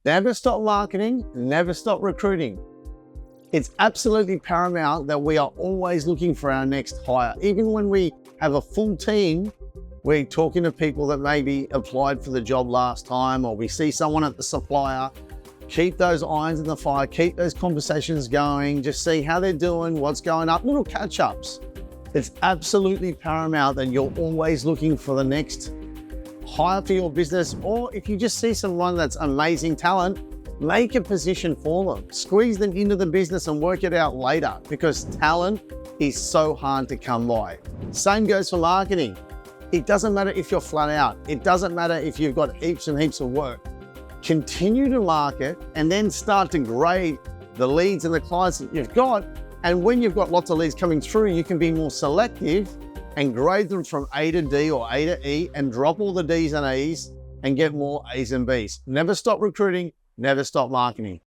Never stop marketing, never stop recruiting. It's absolutely paramount that we are always looking for our next hire. Even when we have a full team, we're talking to people that maybe applied for the job last time, or we see someone at the supplier. Keep those irons in the fire, keep those conversations going, just see how they're doing, what's going up, little catch-ups. It's absolutely paramount that you're always looking for the next hire for your business, or if you just see someone that's amazing talent, make a position for them. Squeeze them into the business and work it out later, because talent is so hard to come by. Same goes for marketing. It doesn't matter if you're flat out. It doesn't matter if you've got heaps and heaps of work. Continue to market and then start to grade the leads and the clients that you've got. And when you've got lots of leads coming through, you can be more selective and grade them from A to D or A to E and drop all the Ds and Es and get more As and Bs. Never stop recruiting, never stop marketing.